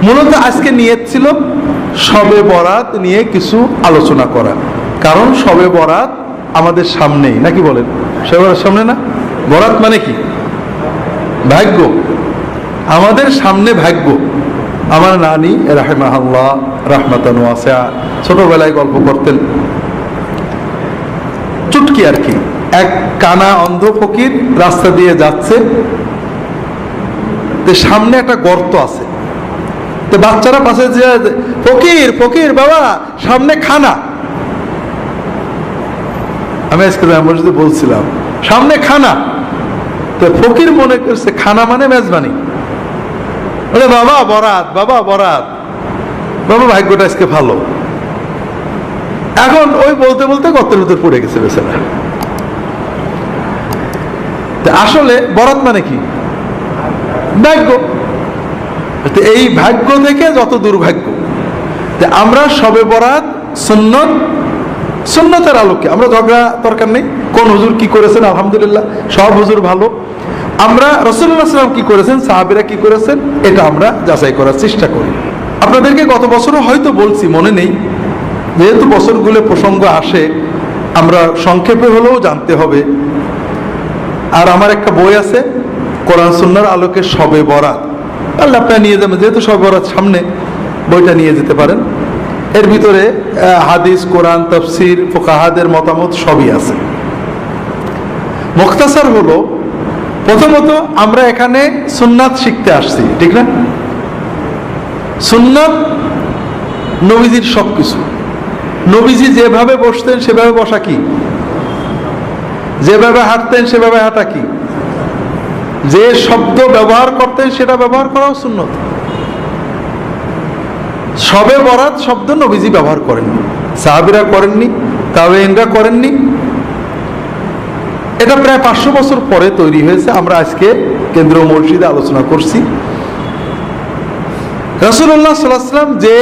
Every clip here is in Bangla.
মূলত আজকে নিয়ত ছিল শবে বরাত নিয়ে কিছু আলোচনা করা, কারণ শবে বরাত আমাদের সামনেই, নাকি বলেন? শবে বরাত সামনে না? বরাত মানে কি? ভাগ্য। আমাদের সামনে ভাগ্য। আমার নানি রাহিমাহুল্লাহ রাহমাতান ওয়াসিআ ছোটবেলায় গল্প করতেন, চুটকি আর কি। এক কানা অন্ধ ফকির রাস্তা দিয়ে যাচ্ছে, তো সামনে একটা গর্ত আছে, তো বাচ্চারা পাশে যে ফকির ফকির বাবা সামনে খানা। আমি আজকে মসজিদে বলছিলাম সামনে খানা, তো ফকির মনে করছে খানা মানে মেজবানি। বলে বাবা বরাত, বাবা বরাত, বাবা ভাগ্যটা আজকে ভালো। এখন ওই বলতে বলতে গর্তের ভিতর পড়ে গেছে বেচারা। আসলে বরাত মানে কি? ভাগ্য। এই ভাগ্য থেকে যত দুর্ভাগ্য। আমরা সবে বরাত সুন্নত, সুন্নতের আলোকে আমরা ঝগড়া দরকার নেই। কোন হুজুর কি করেছেন, আলহামদুলিল্লাহ সব হুজুর ভালো। আমরা রাসূলুল্লাহ সাল্লাল্লাহু আলাইহি ওয়াসাল্লাম কি করেছেন, সাহাবীরা কি করেছেন, এটা আমরা যাচাই করার চেষ্টা করি। আপনাদেরকে গত বছরও হয়তো বলছি, মনে নেই, যেহেতু বছরগুলো প্রসঙ্গ আসে আমরা সংক্ষেপে হলেও জানতে হবে। আর আমার একটা বই আছে কোরআন সুন্নাহর আলোকে শবে বরাত, আল্লাহ আপনারা নিয়ে যাবেন, যেহেতু শবে বরাত সামনে, বইটা নিয়ে যেতে পারেন। এর ভিতরে হাদিস, কোরআন, তাফসির, ফুকাহাদের মতামত সবই আছে। মুখতাসার হলো, প্রথমত আমরা এখানে সুন্নাত শিখতে আসছি, ঠিক না? সুন্নাত নবীজির সবকিছু। নবীজি যেভাবে বসতেন সেভাবে বসা কি? যেভাবে হাঁটতেন সেভাবে হাঁটা কি? যে শব্দ ব্যবহার করতেন সেটা ব্যবহার করাও সুন্নত। শবে বরাত শব্দ নবীজি ব্যবহার করেননি, সাহাবীরা করেননি, তাবেঈনরা করেননি। এটা প্রায় 500 বছর পরে তৈরি হয়েছে। আমরা আজকে কেন্দ্রীয় মসজিদে আলোচনা করছি। রাসূলুল্লাহ সাল্লাল্লাহু আলাইহি ওয়াসাল্লাম যে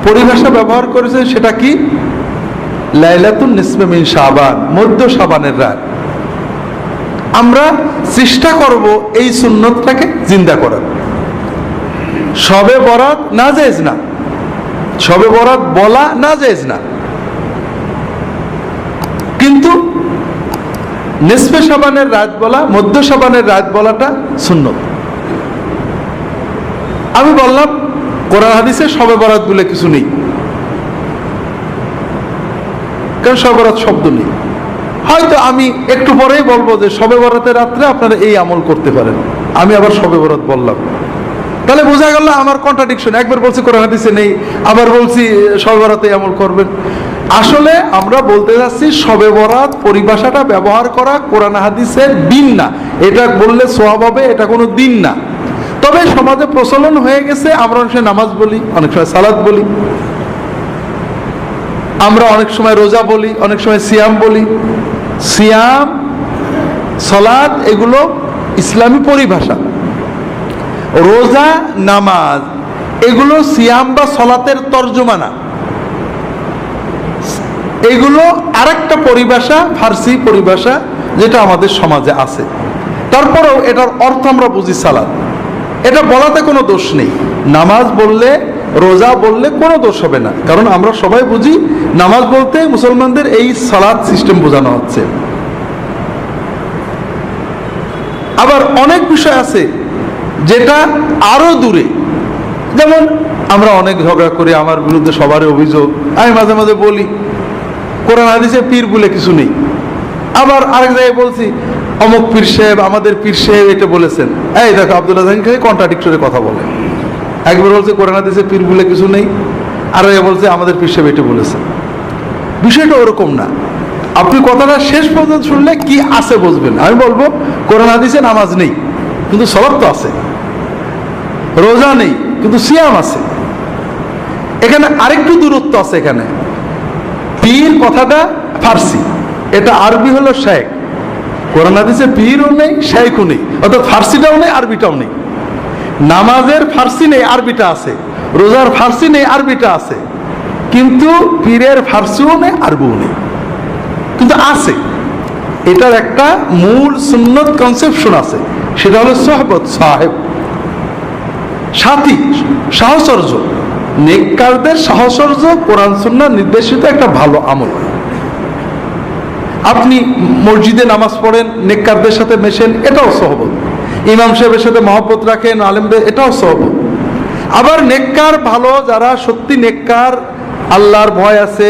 পরিভাষা ব্যবহার করেছেন সেটা কি? লাইলাতুন নিসফে মিন শাবান, মধ্য শাবানের রাত। আমরা চেষ্টা করব এই সুন্নতটাকে জিন্দা করার। শবে বরাত নাজায়েজ না, শবে বরাত বলা নাজায়েজ না, কিন্তু নিসফে শাবানের রাত বলা, মধ্য শাবানের রাত বলাটা সুন্নত। আমি বললাম কোরআন হাদিসে শবে বরাত বলে কিছু নেই, কারণ শবে বরাত শব্দ নেই। হয়তো আমি একটু পরেই বলবো যে শবে বরাতের রাত্রে আপনারা এই আমল করতে পারেন, আমি আবার শবে বরাত বললাম, তাহলে বোঝা গেল আমার কন্ট্রাডিকশন। একবার বলছি কোরআন হাদিসে নেই, আবার বলছি শবে বরাতে আমল করবেন। আসলে আমরা বলতে যাচ্ছি শবে বরাত পরিভাষাটা ব্যবহার করা কোরআন হাদিসের দিন না। এটা বললে সওয়াব হবে, এটা কোনো দিন না। তবে সমাজে প্রচলন হয়ে গেছে, আমরা অনেক সময় নামাজ বলি, অনেক সময় সালাত বলি, আমরা অনেক সময় রোজা বলি, অনেক সময় সিয়াম বলি। সিয়াম, সালাত এগুলো ইসলামী পরিভাষা। রোজা, নামাজ এগুলো সিয়াম বা সালাতের তর্জমা না, এগুলো আরেকটা পরিভাষা, ফার্সি পরিভাষা, যেটা আমাদের সমাজে আছে। তারপরেও এটার অর্থ আমরা বুঝি সালাত। এটা বলাতে কোনো দোষ নেই। নামাজ বললে, রোজা বললে কোনো দোষ হবে না, কারণ আমরা সবাই বুঝি নামাজ বলতে মুসলমানদের এই সালাত সিস্টেম বোঝানো হচ্ছে। আবার অনেক বিষয় আছে যেটা আরো দূরে, যেমন আমরা অনেক ঝগড়া করি, আমার বিরুদ্ধে সবারই অভিযোগ, আমি মাঝে মাঝে বলি কোরআন হাদিসে পীর বলে কিছু নেই। আবার আরেক জায়গায় বলছি অমুক পীর সাহেব, আমাদের পীর সাহেব এটা বলেছেন। এই দেখো আব্দুল্লাহ জাহান খালি কন্ট্রাডিক্টরি কথা বলে। একবার বলছে কোরআন হাদিসে পীর বলে কিছু নেই, আর বলছে আমাদের পীর সাহেব এটা বলেছেন। বিষয়টা ওরকম না। আপনি কথাটা শেষ পর্যন্ত শুনলে কি আছে বুঝবেন। আমি বলবো কোরআন হাদিসে নামাজ নেই কিন্তু সালাত তো আছে, রোজা নেই কিন্তু সিয়াম আছে। এখানে আরেকটু দূরত্ব আছে। এখানে পীর কথাটা ফার্সি, এটা আরবি হলো শেখ। কোরআন হাদিসে পীরও নেই, শেখও নেই, অর্থাৎ ফার্সিটাও নেই, আরবিটাও নেই। নামাজের ফার্সি নেই, আরবিটা আছে। রোজার ফার্সি নেই, আরবিটা আছে। কিন্তু পীরের ফার্সিও নেই, আরবিও নেই, কিন্তু আছে। এটার একটা মূল সুন্নত কনসেপশন আছে, সেটা হলো সোহবত সাহেব। সাথী, সাহচর্য। নেককারদের সাহচর্য কোরআন সুন্নাহ নির্দেশিত একটা ভালো আমল। আপনি মসজিদে নামাজ পড়েন, নেককারদের সাথে মেশেন, এটাও সহবত। ইমাম সাহেবের সাথে মহব্বত রাখেন, আলেমদের, এটাও সহবত। আবার নেককার ভালো যারা সত্যি নেককার, আল্লাহর ভয় আছে,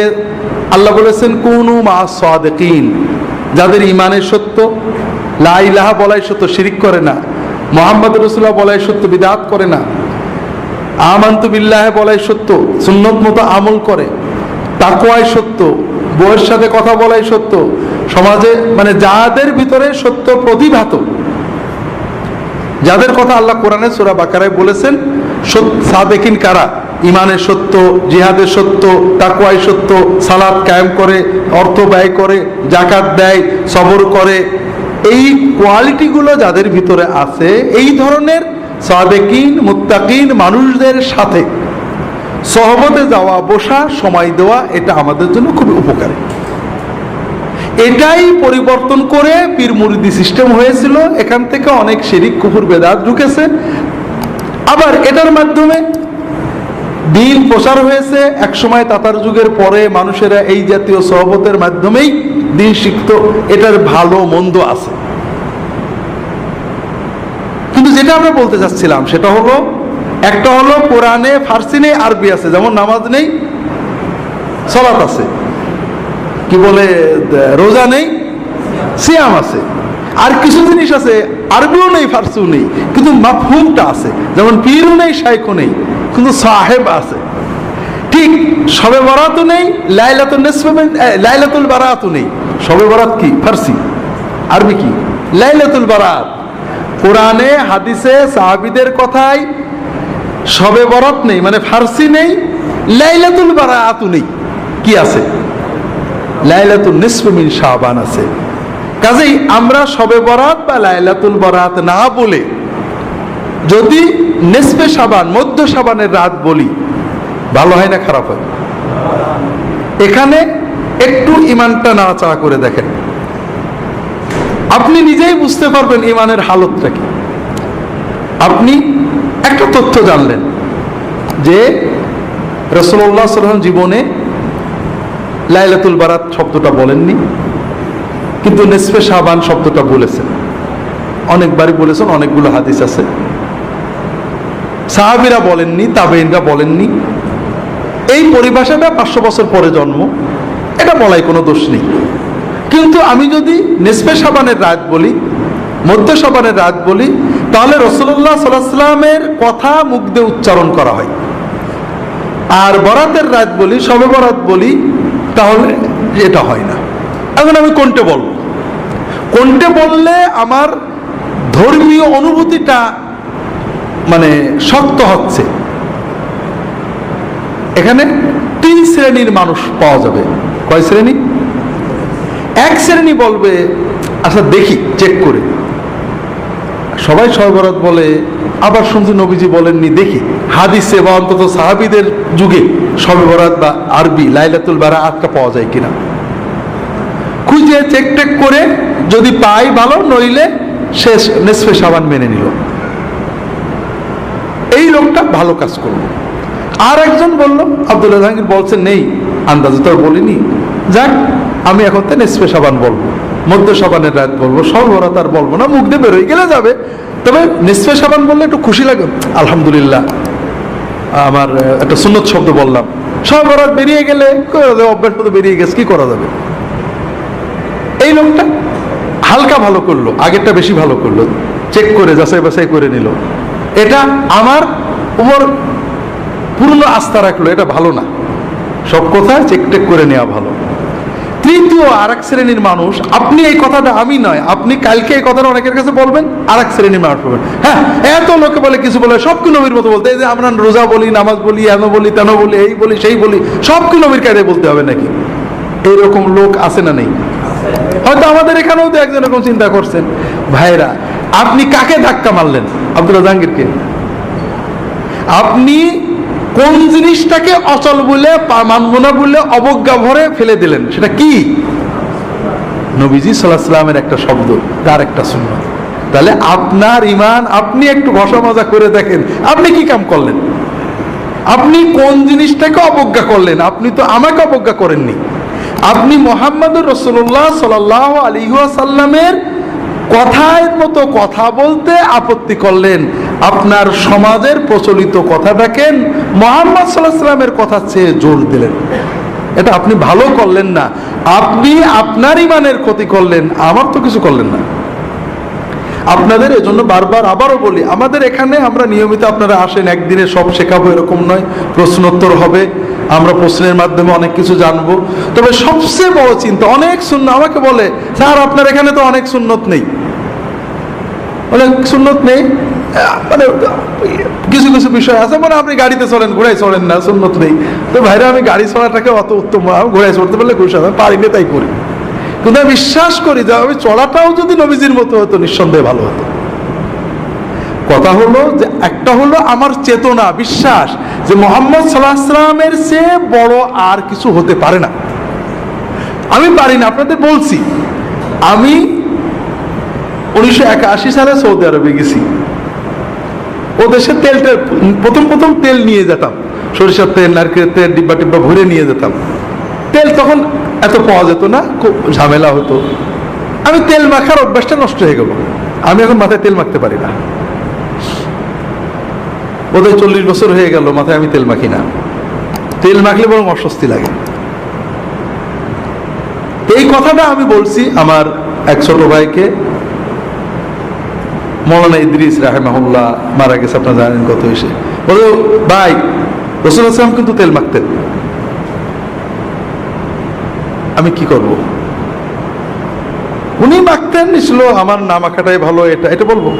আল্লাহ বলেছেন কুনু মা'আস সাদিকিন, যাদের ইমানের সত্য, লা ইলাহা বলাই সত্য, শিরিক করে না, মুহাম্মদ রাসূলুল্লাহ বলাই সত্য, বিদআত করে না, আমানতু বিল্লাহি বলাই সত্য, সুন্নত মতো আমল করে, তাকওয়াই সত্য, বউয়ের সাথে কথা বলাই সত্য, সমাজে মানে যাদের ভিতরে সত্য প্রতিভাত, যাদের কথা আল্লাহ কোরআনে সূরা বাকারায় বলেছেন, সাদেকিন কারা, ইমানের সত্য, জিহাদের সত্য, তাকওয়াই সত্য, সালাত কায়েম করে, অর্থ ব্যয় করে, যাকাত দেয়, সবর করে, এই কোয়ালিটিগুলো যাদের ভিতরে আছে, এই ধরনের সাদেকিন মুত্তাকিন মানুষদের সাথে সহবতে যাওয়া, বসা, সময় দেওয়া, এটা আমাদের জন্য খুবই উপকারী। এটাই পরিবর্তন করে পীর মুরিদি সিস্টেম হয়েছিল, এখান থেকে অনেক শিরিক কুফর বেদাত ঢুকেছে। আবার এটার মাধ্যমে দিন প্রচার হয়েছে। এক সময় তাতার যুগের পরে মানুষেরা এই জাতীয় সহবতের মাধ্যমেই দিন শিখত। এটার ভালো মন্দ আছে, কিন্তু যেটা আমরা বলতে চাচ্ছিলাম সেটা হলো, একটা হলো কোরআনে ফার্সি নেই, আরবি আছে, যেমন নামাজ নেই, সালাত আছে, কি বলে রোজা নেই, সিয়াম আছে। আর কিছু জিনিস আছে আরবিও নেই, ফার্সিও নেই, কিন্তু মাফহুমটা আছে, যেমন পীরও নেই, শাইখও নেই, কিন্তু সাহেব আছে। ঠিক শবে বরাতও নেই, লাইলাতুল নিসফ, লাইলাতুল বারাতও নেই। শবে বরাত কি? ফার্সি। আরবি কি? লাইলাতুল বারাত। কোরআনে হাদিসে সাহাবীদের কথায় শবে বরাত নেই, মানে ফার্সি নেই, লাইলাতুল বারাতও নেই। কি আছে? লাইলাতুল নিসফ মিন শাবান আছে। কাজেই আমরা শবে বরাত বা লাইলাতুল বরাত না বলে যদি নিসফে শাবান, মধ্য শাবানের রাত বলি, ভালো হয় না খারাপ হয়? এখানে একটু ইমানটা নাড়াচাড়া করে দেখেন, আপনি নিজেই বুঝতে পারবেন ইমানের হালতটা কি। আপনি একটা তথ্য জানলেন যে রাসূলুল্লাহ সাল্লাল্লাহু আলাইহি ওয়াসাল্লাম জীবনে লাইলাতুল বারাত শব্দটা বলেননি, কিন্তু নিসফে শাবান শব্দটা বলেছেন, অনেকবারই বলেছেন, অনেকগুলো হাদিস আছে। সাহাবীরা বলেননি, তাবেঈনরা বলেননি। এই পরিভাষাটা 500 বছর পরে জন্ম, এটা বলাই কোনো দোষ নেই। কিন্তু আমি যদি নিসফে শাবানের রাত বলি, মধ্য শাবানের রাত বলি, তাহলে রাসূলুল্লাহ সাল্লাল্লাহু আলাইহি ওয়াসাল্লামের কথা মুখ দিয়ে উচ্চারণ করা হয়। আর বরাতের রাত বলি, শবে বরাত বলি, তাহলে এটা হয় না। এখন আমি কোনটা বলবো? কোনটা বললে আমার ধর্মীয় অনুভূতিটা মানে শক্ত হচ্ছে? এখানে 3 শ্রেণীর মানুষ পাওয়া যাবে। কয় শ্রেণী? এক শ্রেণী বলবে, আচ্ছা দেখি চেক করে, সবাই শবে বরাত বলে, আবার শুনছি নবীজি বলেননি, দেখি হাদিসে বা অন্তত সাহাবীদের যুগে শবে বরাত বা আরবি লাইলাতুল বারাতটা পাওয়া যায় কিনা। খুঁজে চেক টেক করে যদি পাই ভালো, নইলে শেষ নিসফে শাবান মেনে নিল। এই লোকটা ভালো কাজ করলো। আর একজন বলল, আব্দুল্লাহ জাহাঙ্গীর বলছেন নেই, আন্দাজে তো বলিনি, যাক আমি এখন তো নিসফে শাবান বলবো, মধ্য শাবানের রাত বলবো, শবে বরাত আর বলবো না, মুখ দিয়ে বেরোয় গেলে যাবে। তবে নিসফে শাবান বললে একটু খুশি লাগে, আলহামদুলিল্লাহ আমার একটা সুন্নত শব্দ বললাম। শবে বরাত বেরিয়ে গেলে অভ্যাস মতো বেরিয়ে গেছে, কি করা যাবে। এই লোকটা হালকা ভালো করলো, আগেরটা বেশি ভালো করলো, চেক করে যাচাই বাছাই করে নিল, এটা আমার উপর পূর্ণ আস্থা রাখলো, এটা ভালো না। সব কথা চেক টেক করে নেওয়া ভালো। তৃতীয় আর এক শ্রেণীর মানুষ, আপনি এই কথাটা, আমি নয়, আপনি কালকে এই কথাটা অনেকের কাছে বলবেন, আর এক শ্রেণীর মানুষ বলবেন, হ্যাঁ এত লোকে বলে কিছু বলে, সব কি নবীর মতো বলতে, এই যে আমরা রোজা বলি, নামাজ বলি, এনো বলি, তেন বলি, এই বলি, সেই বলি, সব কি নবীর কায়দায় বলতে হবে নাকি? এইরকম লোক আছে না নেই? হয়তো আমাদের এখানেও তো একজন এরকম চিন্তা করছেন। ভাইরা, আপনি কাকে ধাক্কা মারলেন? আব্দুল্লাহ জাহাঙ্গীরকে। আপনি কোন জিনিসটাকে অচল বলে, মানব না বলে অবজ্ঞা ভরে ফেলে দিলেন? সেটা কি? নবীজি সাল্লাল্লাহু আলাইহি ওয়াসাল্লামের একটা শব্দ, তার একটা সুন্নাত। তাহলে আপনার ইমান আপনি একটু ঘষা মাজা করে দেখেন, আপনি কি কাম করলেন, আপনি কোন জিনিসটাকে অবজ্ঞা করলেন? আপনি তো আমাকে অবজ্ঞা করেননি, আপনি মুহাম্মদুর রাসূলুল্লাহ সাল্লাল্লাহু আলাইহি ওয়াসাল্লামের কথার মতো কথা বলতে আপত্তি করলেন। আপনার সমাজের প্রচলিত কথাটাকে মুহাম্মদ সাল্লাল্লাহু আলাইহি ওয়াসাল্লামের কথা চেয়ে জোর দিলেন। এটা আপনি ভালো করলেন না, আপনি আপনার ইমানের ক্ষতি করলেন, আমার তো কিছু করলেন না। আপনাদের এজন্য বারবার আবারও বলি, আমাদের এখানে আমরা নিয়মিত, আপনারা আসেন, একদিনে সব শেখাবো এরকম নয়, প্রশ্নোত্তর হবে, আমরা প্রশ্নের মাধ্যমে অনেক কিছু জানবো। তবে সবচেয়ে বড় চিন্তা, অনেক সুন্নত আমাকে বলে, স্যার আপনার এখানে তো অনেক সুন্নত নেই, অনেক সুন্নত নেই, মানে কিছু কিছু বিষয় আছে, মানে আপনি গাড়িতে চলেন, ঘোড়ায় চলেন না, সুন্নত নেই। তো ভাইরা, আমি গাড়ি চলাটাকে অত উত্তম, আমি ঘোড়ায় চড়তে পারলে খুশি, আমি পারি না তাই করি। কিন্তু আমি বিশ্বাস করি যে আমি চলাটাও যদি নবীজির মতো হতো নিঃসন্দেহে ভালো হতো। কথা হলো যে একটা হলো আমার চেতনা, বিশ্বাস যে মুহাম্মদ সাল্লাল্লাহু আলাইহি ওয়াসাল্লামের চেয়ে বড় আর কিছু হতে পারে না। আমি পারি না, আপনাদের বলছি, আমি 1981 সালে সৌদি আরবে গেছি। ও দেশে তেলটা প্রথম তেল নিয়ে যেতাম, সরিষার তেল, নারকেলের তেল, ডিব্বা টিব্বা ভরে নিয়ে যেতাম। তেল তখন এত পাওয়া যেত না, খুব ঝামেলা হতো। আমি তেল মাখার অভ্যাসটা নষ্ট হয়ে গেল, আমি এখন মাথায় তেল মাখতে পারি না। ওদের 40 বছর হয়ে গেল মাথায় আমি তেল মাখি না, তেল মাখলে বরং অস্বস্তি লাগে। এই কথাটা আমি বলছি আমার এক ছোট ভাইকে, মৌলানা ইদ্রিস রাহিমাহুল্লাহ, মারা গেছে, আপনারা জানেন কত এসে বলো, ভাই রাসূলুল্লাহ সাল্লাল্লাহু আলাইহি ওয়াসাল্লাম কিন্তু তেল মাখতেন, আমি কি করব? উনি মাখতেন, ছিল আমার না মাখাটাই ভালো, এটা বলবো?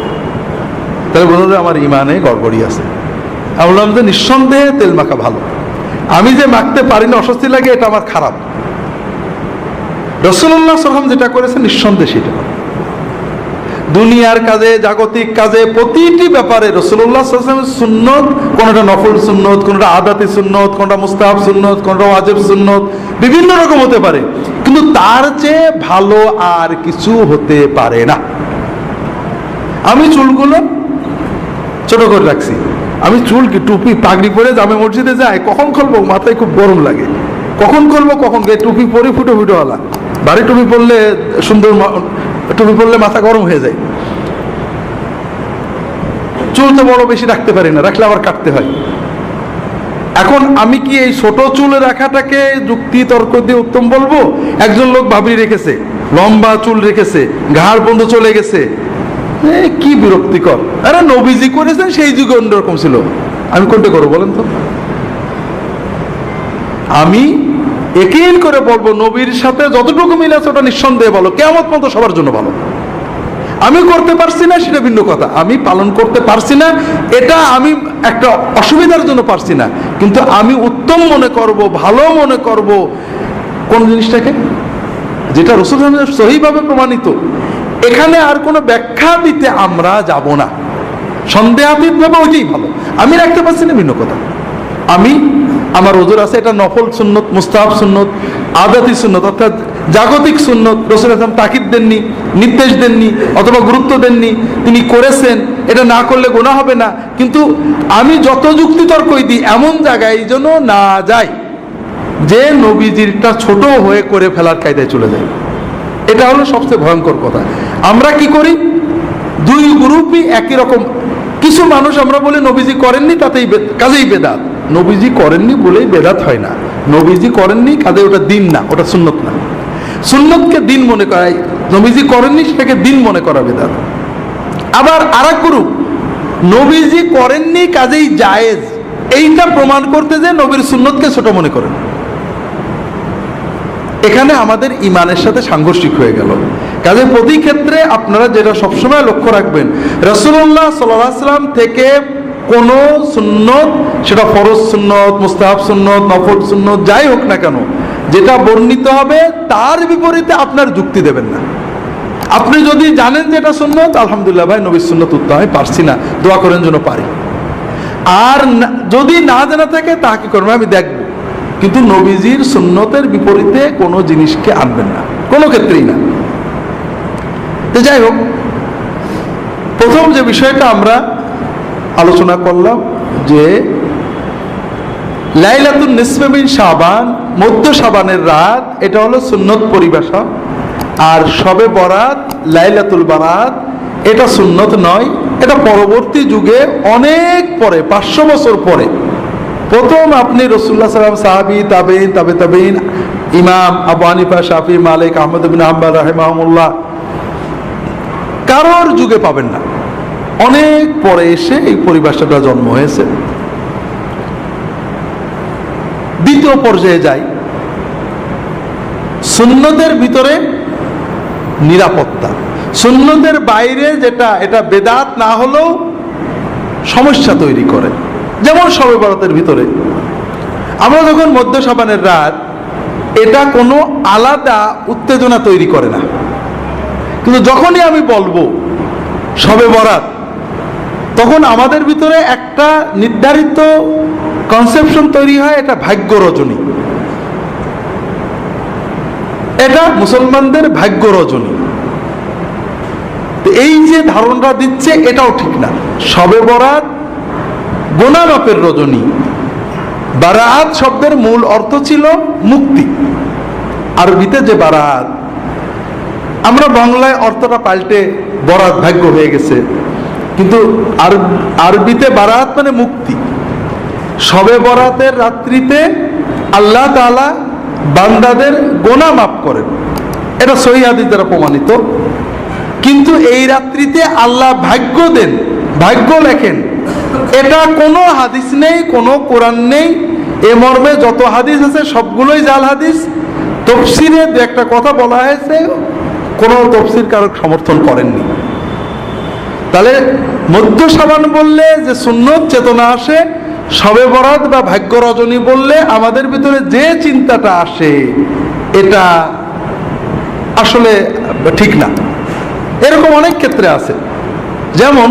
তাহলে বললো যে আমার ইমানে গড়বড়ি আছে। আমি বললাম যে নিঃসন্দেহে তেল মাখা ভালো, আমি যে মাখতে পারি না, অস্বস্তি লাগে, এটা আমার খারাপ। রাসূলুল্লাহ সাল্লাল্লাহু আলাইহি ওয়াসাল্লাম যেটা করেছে নিঃসন্দেহে সেটা। দুনিয়ার কাজে, জাগতিক কাজে, প্রতিটি ব্যাপারে রাসূলুল্লাহ সাল্লাল্লাহু আলাইহি ওয়াসাল্লামের সুন্নত, কোনটা নফল সুন্নত, কোনটা আদাতি সুন্নত, কোনটা মুস্তাহাব সুন্নত, কোনটা ওয়াজিব সুন্নত, বিভিন্ন রকম হতে পারে, কিন্তু তার চেয়ে ভালো আর কিছু হতে পারে না। আমি চুলগুলো ছোট করে রাখছি, আমি চুল কি টুপি পাগড়ি পরে জামে মসজিদে যাই, কখন খুলবো মাথায় খুব গরম লাগে, কখন খুলবো কখন, টুপি পরে ফুটো ফুটোওয়ালা, ভারী টুপি পরলে সুন্দর, টুপি পরলে মাথা গরম হয়ে যায়। চুল তো বড় বেশি রাখতে পারি না, রাখলে আবার কাটতে হয়। এখন আমি কি এই ছোট চুল রাখাটাকে যুক্তি তর্ক দিয়ে উত্তম বলবো? একজন লোক ভাবরি রেখেছে, লম্বা চুল রেখেছে, ঘাড় বন্ধ চলে গেছে, কি বিরক্তিকর। আরে নবীজি করেছেন, সেই যুগে অন্যরকম ছিল, আমি কোনটা করবো বলেন তো? আমি একিন করে বলবো, নবীর সাথে যতটুকু মিল আছে ওটা নিঃসন্দেহে ভালো, কিয়ামত পর্যন্ত সবার জন্য ভালো। আমি করতে পারছি না সেটা ভিন্ন কথা, আমি পালন করতে পারছি না, এটা আমি একটা অসুবিধার জন্য পারছি না, কিন্তু আমি উত্তম মনে করব, ভালো মনে করব কোন জিনিসটাকে, যেটা রাসূলুল্লাহ সহিভাবে প্রমাণিত। এখানে আর কোনো ব্যাখ্যা দিতে আমরা যাব না, সন্দেহাতীত ভাবে ওইটাই ভালো। আমি রাখতে পারছি না ভিন্ন কথা, আমি আমার ওজোর আছে, এটা নফল সুন্নত, মুস্তাহাব সুন্নত, আদাতি সুন্নত, অর্থাৎ জাগতিক সুন্নত। রাসূলুল্লাহ সাল্লাল্লাহু আলাইহি ওয়াসাল্লাম তাকিদ দেননি, নির্দেশ দেননি, অথবা গুরুত্ব দেননি, তিনি করেছেন, এটা না করলে গুনাহ হবে না। কিন্তু আমি যত যুক্তি তর্কই দিই, এমন জায়গায় যেন না যাই যে নবীজিরটা ছোট হয়ে করে ফেলার কায়দায় চলে যায়। এটা হলো সবচেয়ে ভয়ঙ্কর কথা। আমরা কি করি, দুই গ্রুপই একই রকম। কিছু মানুষ আমরা বলি নবীজি করেননি, তাতেই কাজেই বেদাত। নবীজি করেননি বলেই বেদাত হয় না, নবীজি করেননি কাজে ওটা দিন না, ওটা সুন্নত না। সুন্নতকে দিন মনে করাই, নবীজি করেননি সেটাকে দিন মনে করা বেদাত। আবার আরেক গ্রুপ, নবীজি করেননি কাজেই জায়েজ, এইটা প্রমাণ করতে যে নবীর সুন্নতকে ছোট মনে করেন। এখানে আমাদের ইমানের সাথে সাংঘর্ষিক হয়ে গেল। কাজে প্রতি ক্ষেত্রে আপনারা যেটা সবসময় লক্ষ্য রাখবেন, রাসূলুল্লাহ সাল্লাল্লাহু আলাইহি ওয়াসাল্লাম থেকে কোন সুন্নত, সেটা ফরজ সুন্নত, মুস্তাহাব সুন্নত, নফল সুন্নত, যাই হোক না কেন, যেটা বর্ণিত হবে তার বিপরীতে আপনার যুক্তি দেবেন না। আপনি যদি জানেন যে এটা সুন্নত, আলহামদুলিল্লাহ ভাই, নবীর সুন্নত উত্তম, আমি পারছি না, দোয়া করেন যেন পারি। আর যদি না জানা থাকে তা কি করবেন আমি দেখব, কিন্তু নবীজির সুন্নতের বিপরীতে কোনো জিনিসকে আনবেন না, কোনো ক্ষেত্রেই না। তো যাই হোক, প্রথম যে বিষয়টা আমরা আলোচনা করলাম যে লাইলাতুন নিসফে মিন শাবান, মধ্য শাবানের রাত, এটা হলো সুন্নত পরিভাষা। আর শবে বরাত, লাইলাতুল বারাত, এটা সুন্নত নয়, এটা পরবর্তী যুগে অনেক পরে, 500 বছর পরে প্রথম আপনি রাসূলুল্লাহ সাল্লাল্লাহু আলাইহি ওয়াসাল্লাম, সাহাবী, তাবেঈন, তাবেঈন, ইমাম আবু হানিফা, শাফি, মালিক, আহমদ ইবনে হাম্বল রাহিমাহুল্লাহ, কারোর যুগে পাবেন না। অনেক পরে এসে এই পরিভাষাটা জন্ম হয়েছে। দ্বিতীয় পর্যায়ে যাই, সুন্নতের ভিতরে নিরাপত্তা। সুন্নতের বাইরে যেটা, এটা বেদাত না হলেও সমস্যা তৈরি করে। যেমন শবে বরাতের ভিতরে আমরা যখন মধ্য শাবানের রাত, এটা কোনো আলাদা উত্তেজনা তৈরি করে না, কিন্তু যখনই আমি বলবো শবে বরাত, তখন আমাদের ভিতরে একটা নির্ধারিত কনসেপশন তৈরি হয়, এটা ভাগ্য রজনী, এটা মুসলমানদের ভাগ্য রজনী। এই যে ধারণা দিচ্ছে এটাও ঠিক না। শবে বরাত গুনাহ মাপের রজনী। বারাত শব্দের মূল অর্থ ছিল মুক্তি। আরবিতে যে বারাত, আমরা বাংলায় অর্থটা পাল্টে বরাত ভাগ্য হয়ে গেছে, কিন্তু আরবিতে বারাত মানে মুক্তি। শবে বরাতের রাত্রিতে আল্লাহ তাআলা বান্দাদের গুনাহ মাফ করেন, এটা সহিহ হাদিস দ্বারা প্রমাণিত। কিন্তু এই রাত্রিতে আল্লাহ ভাগ্য দেন, ভাগ্য লেখেন, এটা কোনো হাদিস নেই, কোনো কোরআন নেই। এ মর্মে যত হাদিস আছে সবগুলোই জাল হাদিস। তাফসীরে দু একটা কথা বলা হয়েছে, কোনো তাফসীর কারক সমর্থন করেননি। তাহলে মধ্য শাবান বললে যে সুন্নত চেতনা আসে, শবে বরাত বা ভাগ্য রজনী বললে আমাদের ভিতরে যে চিন্তাটা আসে এটা আসলে ঠিক না। এরকম অনেক ক্ষেত্রে আছে। যেমন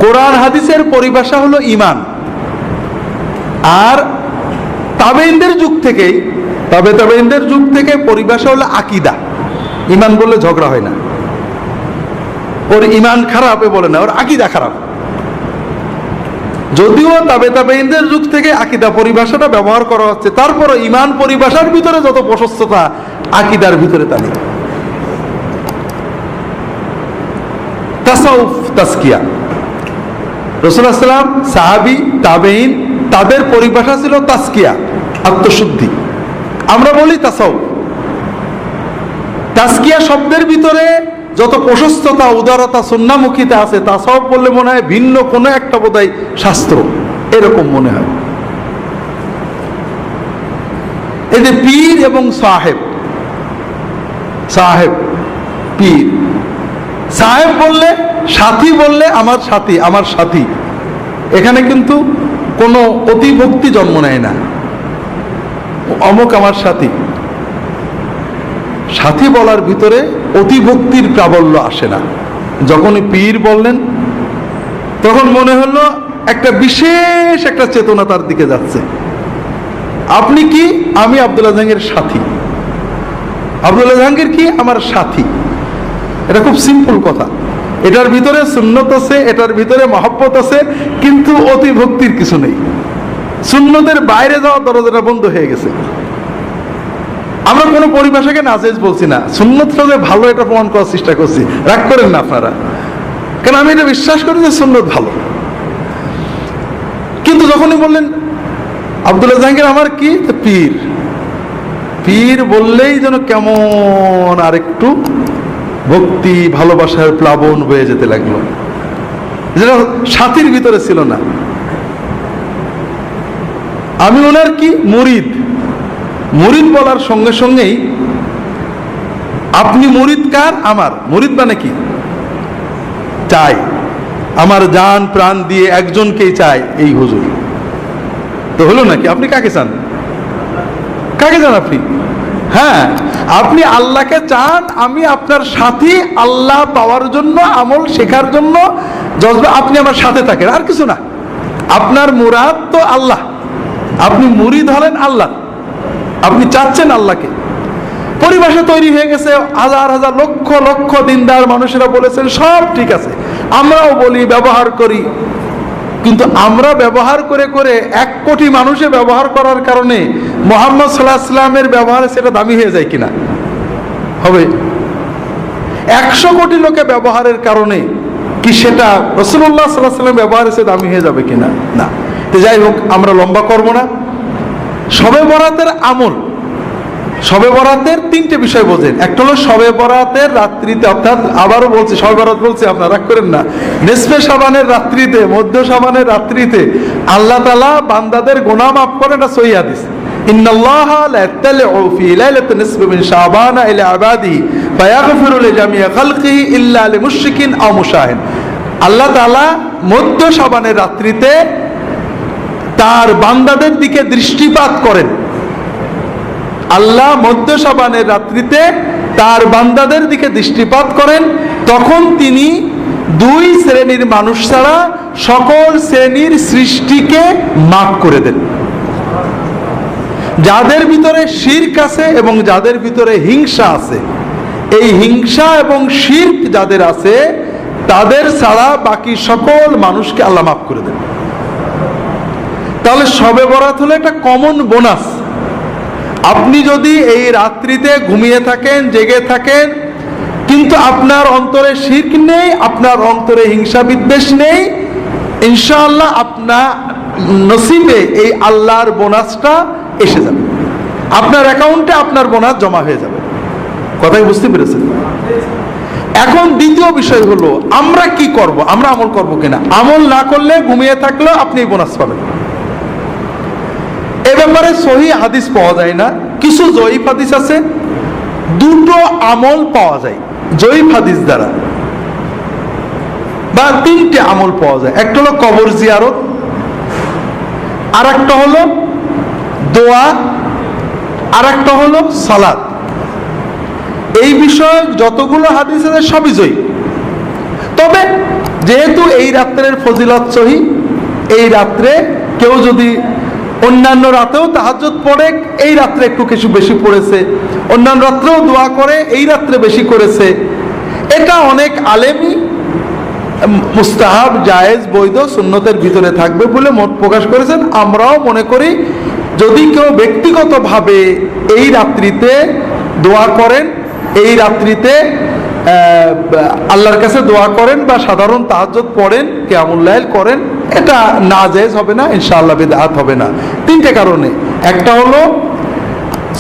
কোরআন হাদিসের পরিভাষা হলো ঈমান, আর তাবেঈনদের যুগ থেকেই, তাবেঈনদের যুগ থেকে পরিভাষা হলো আকীদা। ঈমান বললে ঝগড়া হয় না, ওর ঈমান খারাপ এ বলে না, ওর আকীদা খারাপ। যদিও তাবেঈনদের যুগ থেকে আকীদা পরিভাষাটা ব্যবহার করা হচ্ছে, তারপরও ঈমান পরিভাষার ভিতরে যত প্রশস্ততা, আকীদার ভিতরে তা নেই। তাসাউফ, তাজকিয়া, রাসূলুল্লাহ সাল্লাল্লাহু আলাইহি ওয়াসাল্লাম, সাহাবী, তাবেঈন, তাদের পরিভাষা ছিল তাজকিয়া, আত্মশুদ্ধি। আমরা বলি তাসাউফ। তাজকিয়া শব্দের ভিতরে যত প্রশস্ততা, উদারতা, সুন্নাহমুখিতা আছে, তাসাউফ বললে মনে হয় ভিন্ন কোনো একটা বোধহয় শাস্ত্র, এরকম মনে হয়। এই যে পীর এবং সাহেব, সাহেব, পীর, সাহেব বললে, সাথী বললে আমার সাথী, আমার সাথী, এখানে কিন্তু কোনো অতিভক্তি জন্ম নেয় না, অমুক আমার সাথী। সাথী বলার ভিতরে অতিভক্তির প্রাবল্য আসে না। যখনই পীর বললেন তখন মনে হলো একটা বিশেষ একটা চেতনা তার দিকে যাচ্ছে। আপনি কি? আমি আব্দুল্লাহ জাহাঙ্গীরের সাথী। আব্দুল্লাহ জাহাঙ্গীর কি? আমার সাথী। এটা খুব সিম্পল কথা। এটার ভিতরে সুন্নত আছে, এটার ভিতরে মহব্বত আছে, কিন্তু অতিভক্তির কিছু নেই। সুন্নতের বাইরে যাওয়ার দরজাটা বন্ধ হয়ে গেছে। আমরা কোনো পরিভাষাকে নাজেজ বলছি না, সুন্নতটা যে ভালো এটা প্রমাণ করার চেষ্টা করছি। রাগ করেন না আপনারা, কারণ আমি এটা বিশ্বাস করি যে সুন্নত ভালো। কিন্তু যখনই বললেন আব্দুল্লাহ জাহাঙ্গীর আমার কি, পীর, পীর বললেই যেন কেমন আরেকটু ভক্তি ভালোবাসার প্লাবন বয়ে যেতে লাগলো, যেটা সাথীর ভিতরে ছিল না। আমি ওনার কি মুরিদ। মুরিদ বলার সঙ্গে সঙ্গেই আপনি মুরিদ কার? আমার। মুরিদ মানে কি? চাই, আমার জান প্রাণ দিয়ে একজনকেই চাই, এই হুজুর। তো হলো নাকি? আপনি কাকে চান? কাকে চান আপনি? হ্যাঁ, আপনি আল্লাহকে চান। আমি আপনার সাথী, আল্লাহ পাওয়ার জন্য, আমল শেখার জন্য জজবা, আপনি আমার সাথে থাকেন, আর কিছু না। আপনার মুরাদ তো আল্লাহ, আপনি মুরিদ হলেন আল্লাহ, আপনি চাচ্ছেন আল্লাহকে। পরিভাষা তৈরি হয়ে গেছে, হাজার হাজার লক্ষ লক্ষ দিনদার মানুষেরা বলেছেন সব ঠিক আছে, আমরাও বলি, ব্যবহার করি। কিন্তু আমরা ব্যবহার করে করে 1 কোটি মানুষে ব্যবহার করার কারণে মুহাম্মদ সাল্লাল্লাহু আলাইহি ওয়াসাল্লামের ব্যবহারে সেটা দামি হয়ে যায় কিনা? হবে। 100 কোটি লোকে ব্যবহারের কারণে কি সেটা রাসূলুল্লাহ সাল্লাল্লাহু আলাইহি ওয়াসাল্লাম ব্যবহারে সে দামি হয়ে যাবে কিনা? না। তো যাই হোক, আমরা লম্বা করব না। শবে বরাতের আমল, শবে বরাতের 3টে বিষয় বোঝেন। একটা হলো শবে বরাতের রাত্রিতে, অর্থাৎ আবারও বলছি, শবে বরাত বলছি, আপনারা রাগ করেন না, নিসফে শাবানের রাত্রিতে, মধ্য শাবানের রাত্রিতে আল্লাহ তাআলা বান্দাদের গুনাহ মাফ করেন। এটা সহিহ হাদিস। ইন্নাল্লাহা লা ইয়াতালিউ ফি লাইলাতিন নিসফি মিন শাবানা ইলা ইবাদিহি ফায়াগফিরু লিজামিই খালকিহি ইল্লা লিমুশরিকিন আও মুশাহিন। আল্লাহ তাআলা মধ্য শাবানের রাত্রিতে তার বান্দাদের দিকে দৃষ্টিপাত করেন। আল্লাহ মধ্য শাবানের রাত্রিতে তার বান্দাদের দিকে দৃষ্টিপাত করেন, তখন তিনি 2 শ্রেণীর মানুষ ছাড়া সকল শ্রেণীর সৃষ্টিকে মাফ করে দেন। যাদের ভিতরে শিরক আছে এবং যাদের ভিতরে হিংসা আছে, এই হিংসা এবং শিরক যাদের আছে তাদের ছাড়া বাকি সকল মানুষকে আল্লাহ মাফ করে দেন। তাহলে শবে বরাত হলো একটা কমন বোনাস। আপনি যদি এই রাত্রিতে ঘুমিয়ে থাকেন, জেগে থাকেন, কিন্তু আপনার অন্তরে শিরক নেই, আপনার অন্তরে হিংসা বিদ্বেষ নেই, ইনশাআল্লাহ আপনার নসিবে এই আল্লাহর বোনাসটা এসে যাবে, আপনার অ্যাকাউন্টে আপনার বোনাস জমা হয়ে যাবে। কথাই বুঝতে পেরেছেন? এখন দ্বিতীয় বিষয় হলো আমরা কি করব, আমরা আমল করব কিনা। আমল না করলে, ঘুমিয়ে থাকলেও আপনি বোনাস পাবেন। এ ব্যাপারে সহিহ হাদিস পাওয়া যায় না, কিছু জয়ীফ হাদিস আছে। 2টো আমল পাওয়া যায় জয়ীফ হাদিস দ্বারা, বা 3টে আমল পাওয়া যায়। একটা হলো কবর জিয়ারত, আর একটা হলো দোয়া, আর একটা হলো সালাত। এই বিষয়ে যতগুলো হাদিস আছে সবই জয়ীফ। তবে যেহেতু এই রাত্রের ফজিলত সহিহ, এই রাত্রে কেউ যদি অন্যান্য রাতেও তাহাজ্জুদ পড়ে, এই রাত্রে একটু কিছু বেশি পড়েছে, অন্যান্য রাত্রেও দোয়া করে, এই রাত্রে বেশি করেছে, এটা অনেক আলেমই মুস্তাহাব, জায়েজ, বৈধ, সুন্নতের ভিতরে থাকবে বলে মত প্রকাশ করেছেন। আমরাও মনে করি যদি কেউ ব্যক্তিগতভাবে এই রাত্রিতে দোয়া করেন, এই রাত্রিতে আল্লাহর কাছে দোয়া করেন বা সাধারণ তাহাজ্জুদ পড়েন, কিয়ামুল লাইল করেন, এটা নাজায়েজ হবে না, ইনশাআল্লাহ বিদআত হবে না। 3টে কারণে। একটা হলো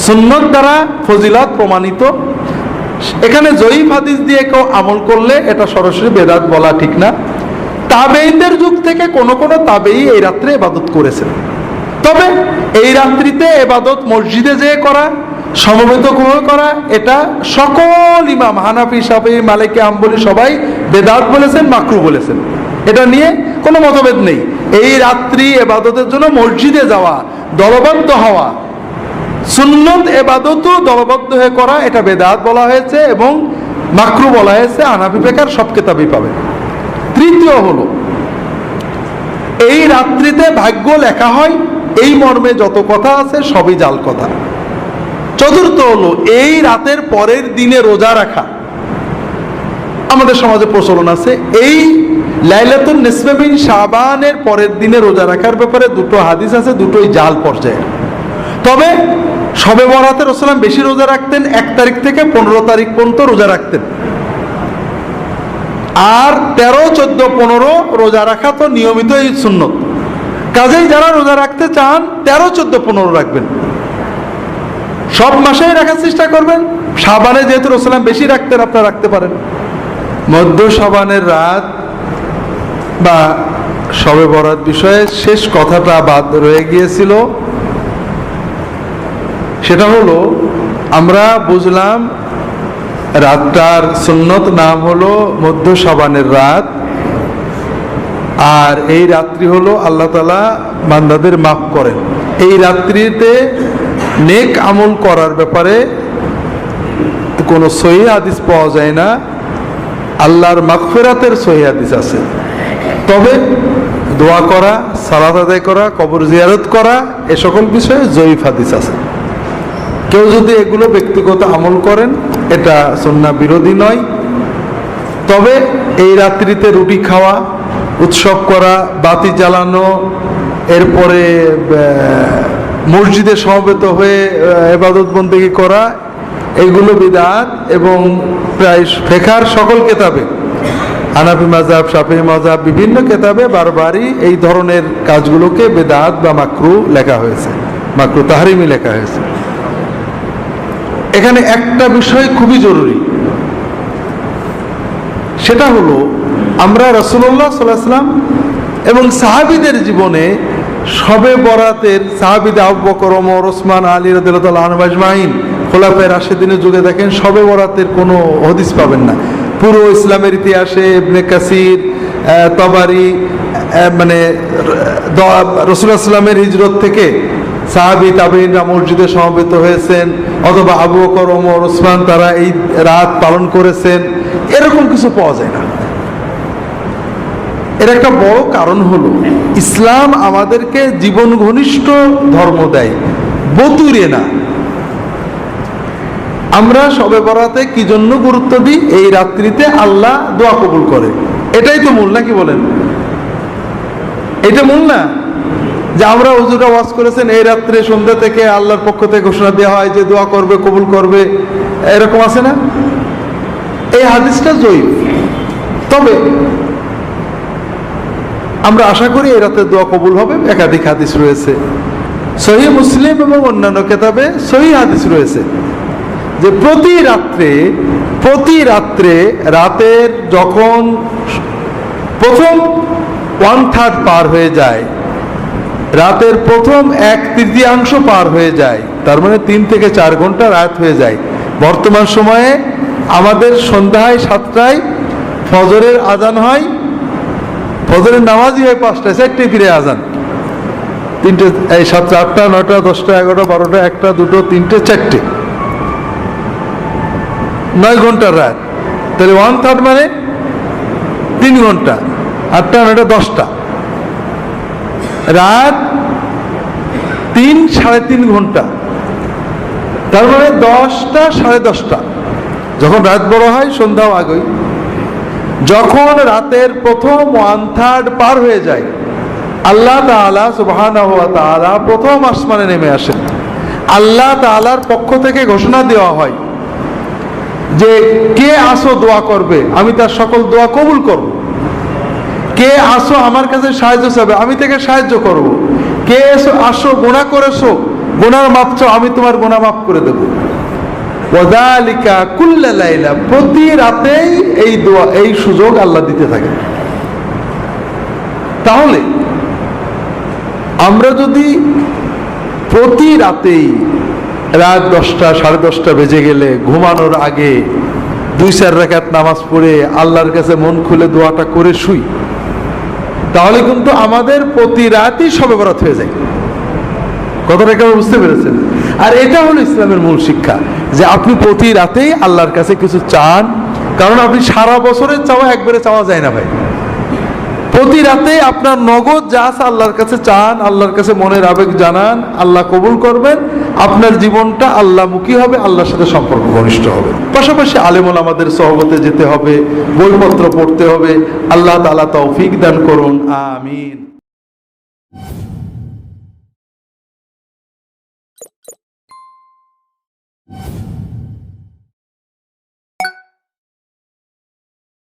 সুন্নত দ্বারা ফজিলত প্রমাণিত। এখানে জয়ীফ হাদিস দিয়ে কেউ আমল করলে এটা সরাসরি বেদাত বলা ঠিক না। তাবেঈনদের যুগ থেকে কোন কোন তাবেঈ এই রাত্রে ইবাদত করেছেন। তবে এই রাত্রিতে ইবাদত মসজিদে যেয়ে করা, সমবেত করা, এটা সকল ইমাম হানাফি, শাফিঈ, মালিকি, হাম্বলি সবাই বেদাত বলেছেন, মাকরুহ বলেছেন। এটা নিয়ে কোনো মতভেদ নেই। এই রাত্রি ইবাদতের জন্য মসজিদে যাওয়া, দলবদ্ধ হওয়া, সুন্নত ইবাদতও দলবদ্ধ হয়ে করা, এটা বেদাত বলা হয়েছে এবং মাকরুহ বলা হয়েছে। হানাফি ফিকহের সব কিতাবেই পাবেন। তৃতীয় হলো এই রাত্রিতে ভাগ্য লেখা হয়, এই মর্মে যত কথা আছে সবই জাল কথা। চতুর্থ হলো এই রাতের পরের দিনে রোজা রাখা। আমাদের সমাজে প্রচলন আছে এই লাইলাতুন নিসফে মিন শাবানের পরের দিনে রোজা রাখার ব্যাপারে 2টো হাদিস আছে, দুটোই জাল পর্যায়ে। তবে শবে বরাতে রাসূলুল্লাহ বেশি রোজা রাখতেন, 1 তারিখ থেকে 15 তারিখ পর্যন্ত রোজা রাখতেন। আর 13, 14, 15 রোজা রাখা তো নিয়মিত এই সুন্নত। কাজেই যারা রোজা রাখতে চান 13, 14, 15 রাখবেন। সব মাসেই রাখার চেষ্টা করবেন। শাবানে যেহেতু রাসূলুল্লাহ বেশি রাখতেন, আপনারা রাখতে পারেন। মধ্য শাবানের রাত বা শবে বরাত বিষয়ে শেষ কথাটা বাদ রয়ে গিয়েছিল। সেটা হলো আমরা বুঝলাম রাতটার সুন্নত নাম হলো মধ্য শাবানের রাত, আর এই রাত্রি হলো আল্লাহ তাআলা বান্দাদের মাফ করেন। এই রাত্রিতে নেক আমল করার ব্যাপারে কোনো সহিহ হাদিস পাওয়া যায় না। আল্লাহর মাগফিরাতের সহিহ হাদিস আছে। তবে দোয়া করা, সালাত আদায় করা, কবর জিয়ারত করা, এ সকল বিষয়ে জয়ীফ হাদিস আছে। কেউ যদি এগুলো ব্যক্তিগত আমল করেন এটা সুন্নাহ বিরোধী নয়। তবে এই রাত্রিতে রুটি খাওয়া, উৎসব করা, বাতি জ্বালানো, এরপরে মসজিদে সমবেত হয়ে ইবাদত বন্দেগী করা, এগুলো বিদআত। এবং প্রায় ফিকহের সকল কিতাবে, হানাফি মাযহাব, শাফিঈ মাযহাব, বিভিন্ন কিতাবে বারবারই এই ধরনের কাজগুলোকে বিদআত বা মাকরুহ লেখা হয়েছে, মাকরুহ তাহরিমি লেখা হয়েছে। এখানে একটা বিষয় খুবই জরুরি, সেটা হলো আমরা রাসূলুল্লাহ সাল্লাল্লাহু আলাইহি ওয়াসাল্লাম এবং সাহাবীদের জীবনে শবে বরাতের, সাহাবীদের আবু বকর, ওমর, ওসমান, আলী রাদিয়াল্লাহু তাআলা আনহুম আজমাইন, খোলাফায়ে রাশিদিনের যুগে দেখেন শবে বরাতের কোনো হাদিস পাবেন না। পুরো ইসলামের ইতিহাসে ইবনে কাসির, তাবারি, মানে রাসূলুল্লাহ সাল্লাল্লাহু আলাইহি ওয়াসাল্লামের হিজরত থেকে সাহাবী তাবেঈনরা মসজিদে সমবেত হয়েছেন, অথবা আবু বকর, ওমর, ওসমান তারা এই রাত পালন করেছেন, এরকম কিছু পাওয়া যায় না। এর একটা বড় কারণ হলো ইসলাম আমাদেরকে জীবন ঘনিষ্ঠ ধর্ম দেয়, বতুরে না। আমরা শবে বরাতে কি জন্য গুরুত্ব দিই? এই রাত্রিতে আল্লাহ দোয়া কবুল করে, এটাই তো মূল, নাকি বলেন? এটা মূল না যে আমরা হুজুরা ওয়াজ করেছেন এই রাত্রে সন্ধ্যা থেকে আল্লাহর পক্ষ থেকে ঘোষণা দেওয়া হয় যে দোয়া করবে, কবুল করবে, এরকম আছে না? এই হাদিসটা জয়ীফ। তবে আমরা আশা করি এই রাতে দোয়া কবুল হবে। একাধিক হাদিস রয়েছে, সহিহ মুসলিম এবং অন্যান্য কিতাবে সহিহ হাদিস রয়েছে যে প্রতি রাত্রে রাতের যখন প্রথম 1/3 পার হয়ে যায়, রাতের প্রথম 1/3 পার হয়ে যায়, তার মানে 3 থেকে 4 ঘন্টা রাত হয়ে যায়। বর্তমান সময়ে আমাদের সন্ধ্যায় 7টায় ফজরের আজান হয়, ফজরের নামাজই হয় 5টায়, 4টায় ফিরে আজান, 3টে, এই 7টা, 8টা, 9টা, 10টা, 11টা, 12টা, 1টা, 2টো, 3টে, 4টে, 9 ঘন্টার রাত। তাহলে 1/3 মানে 3 ঘন্টা, 8টা, 9টা, 10টা, রাত 3 সাড়ে 3 ঘন্টা, তার মানে 10টা, সাড়ে 10টা। যখন রাত বড় হয় সন্ধ্যাও আগেই। যখন রাতের প্রথম 1/3 পার হয়ে যায়, আল্লাহ তাআলা সুবহানাহু ওয়া তাআলা প্রথম আসমানে নেমে আসেন। আল্লাহ তাআলার পক্ষ থেকে ঘোষণা দেওয়া হয় যে কে আসো দোয়া করবে, আমি তার সকল দোয়া কবুল করব। কে আসো আমার কাছে সাহায্য চাবে, আমি তাকে সাহায্য করব। কে আসো গুনাহ করেছো, গুনার মাপ চাও, আমি তোমার গুনাহ মাফ করে দেব। ওয়াযালিকা কুল্লা লাইলা, প্রতি রাতেই এই দোয়া, এই সুযোগ আল্লাহ দিতে থাকে। তাহলে আমরা যদি প্রতি রাতেই রাত 10টা, সাড়ে 10টা বেজে গেলে ঘুমানোর আগে 2-4 রাকাত নামাজ পড়ে আল্লাহর কাছে মন খুলে দোয়াটা করে শুই, তাহলে কিন্তু আমাদের প্রতি রাতই শবে বরাত হয়ে যায়। কথাটা কেমন বুঝতে পেরেছেন? আর এটা হলো ইসলামের মূল শিক্ষা, যে আপনি প্রতি রাতেই আল্লাহর কাছে কিছু চান, কারণ আপনি সারা বছরের চাওয়া একবারে চাওয়া যায় না ভাই। প্রতি রাতে আপনার নগদ যা আছে আল্লাহর কাছে চান, আল্লাহর কাছে মনের আবেগ জানান, আল্লাহ কবুল করবেন, আপনার জীবনটা আল্লাহমুখী হবে, আল্লাহর সাথে সম্পর্ক ঘনিষ্ঠ হবে। পাশাপাশি আলেম ওলামাদের সহবতে যেতে হবে, বইপত্র পড়তে হবে। আল্লাহ তাআলা তৌফিক দান করুন, আমিন।